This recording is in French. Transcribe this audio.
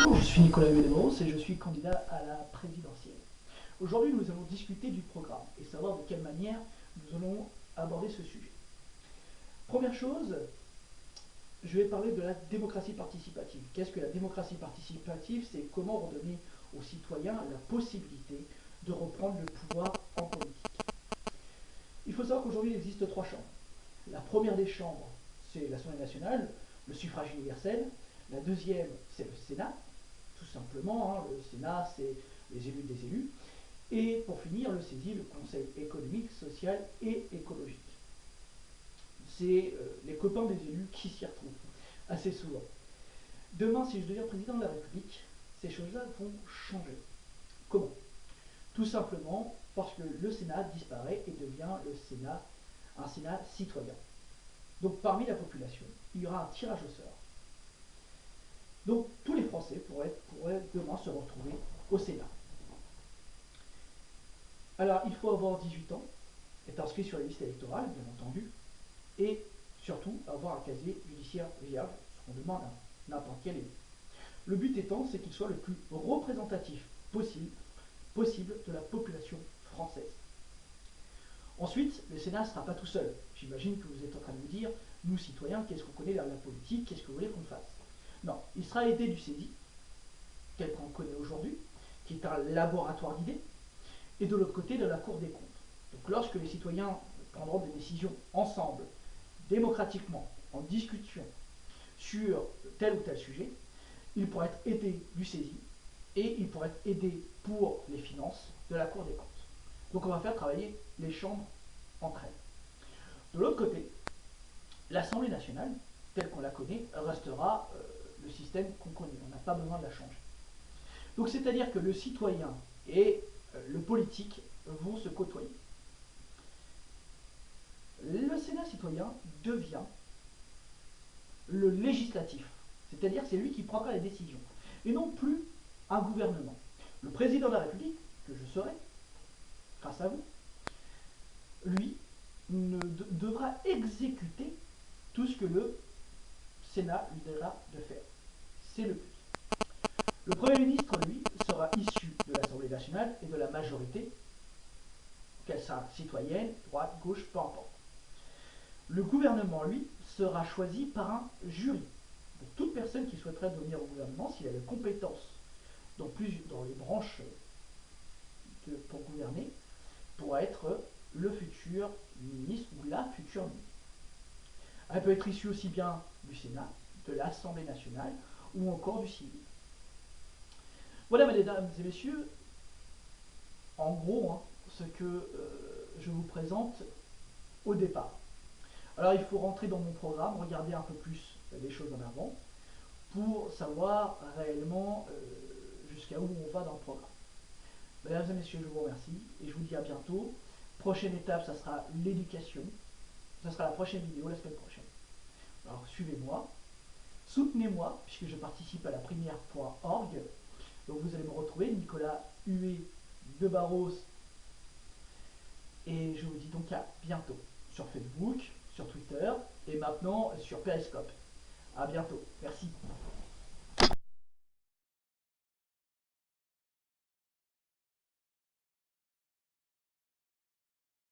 Bonjour, je suis Nicolas Huet-Desmos et je suis candidat à la présidentielle. Aujourd'hui, nous allons discuter du programme et savoir de quelle manière nous allons aborder ce sujet. Première chose, je vais parler de la démocratie participative. Qu'est-ce que la démocratie participative? C'est comment redonner aux citoyens la possibilité de reprendre le pouvoir en politique. Il faut savoir qu'aujourd'hui, il existe trois chambres. La première des chambres, c'est l'Assemblée nationale, le suffrage universel. La deuxième, c'est le Sénat, tout simplement. Le Sénat, c'est les élus des élus. Et pour finir, le CESI, le Conseil économique, social et écologique. C'est les copains des élus qui s'y retrouvent assez souvent. Demain, si je deviens président de la République, ces choses-là vont changer. Comment? Tout simplement parce que le Sénat disparaît et devient un Sénat citoyen. Donc parmi la population, il y aura un tirage au sort. Donc tous les Français pourraient demain se retrouver au Sénat. Alors il faut avoir 18 ans, être inscrit sur les listes électorales, bien entendu, et surtout avoir un casier judiciaire vierge, ce qu'on demande à n'importe quel élu. Le but étant, c'est qu'il soit le plus représentatif possible de la population française. Ensuite, le Sénat ne sera pas tout seul. J'imagine que vous êtes en train de vous dire, nous citoyens, qu'est-ce qu'on connaît de la politique, qu'est-ce que vous voulez qu'on fasse? Non, il sera aidé du CESI, tel qu'on le connaît aujourd'hui, qui est un laboratoire d'idées, et de l'autre côté de la Cour des comptes. Donc lorsque les citoyens prendront des décisions ensemble, démocratiquement, en discussion sur tel ou tel sujet, ils pourraient être aidés du CESI et ils pourraient être aidés pour les finances de la Cour des comptes. Donc on va faire travailler les chambres entre elles. De l'autre côté, l'Assemblée nationale, telle qu'on la connaît, restera le système qu'on connaît. On n'a pas besoin de la changer. Donc c'est-à-dire que le citoyen et le politique vont se côtoyer. Le Sénat citoyen devient le législatif, c'est-à-dire c'est lui qui prendra les décisions, et non plus un gouvernement. Le président de la République, que je serai, grâce à vous, lui, devra exécuter tout ce que le Sénat lui dira de faire. C'est le but. Le Premier ministre, lui, sera issu de l'Assemblée nationale et de la majorité, qu'elle soit citoyenne, droite, gauche, peu importe. Le gouvernement, lui, sera choisi par un jury. Donc, toute personne qui souhaiterait devenir au gouvernement, s'il a les compétences dans les branches pour gouverner, pourra être le futur ministre ou la future ministre. Elle peut être issue aussi bien du Sénat, de l'Assemblée nationale ou encore du civil. Voilà, mesdames et messieurs, en gros, ce que je vous présente au départ. Alors il faut rentrer dans mon programme, regarder un peu plus les choses en avant pour savoir réellement jusqu'à où on va dans le programme. Mesdames et messieurs, je vous remercie et je vous dis à bientôt. Prochaine étape, ça sera l'éducation. Ça sera la prochaine vidéo la semaine prochaine. Alors suivez-moi, soutenez-moi puisque je participe à la primaire.org. Donc vous allez me retrouver, Nicolas Huet de Barros. Et je vous dis donc à bientôt sur Facebook, sur Twitter et maintenant sur Periscope. À bientôt. Merci.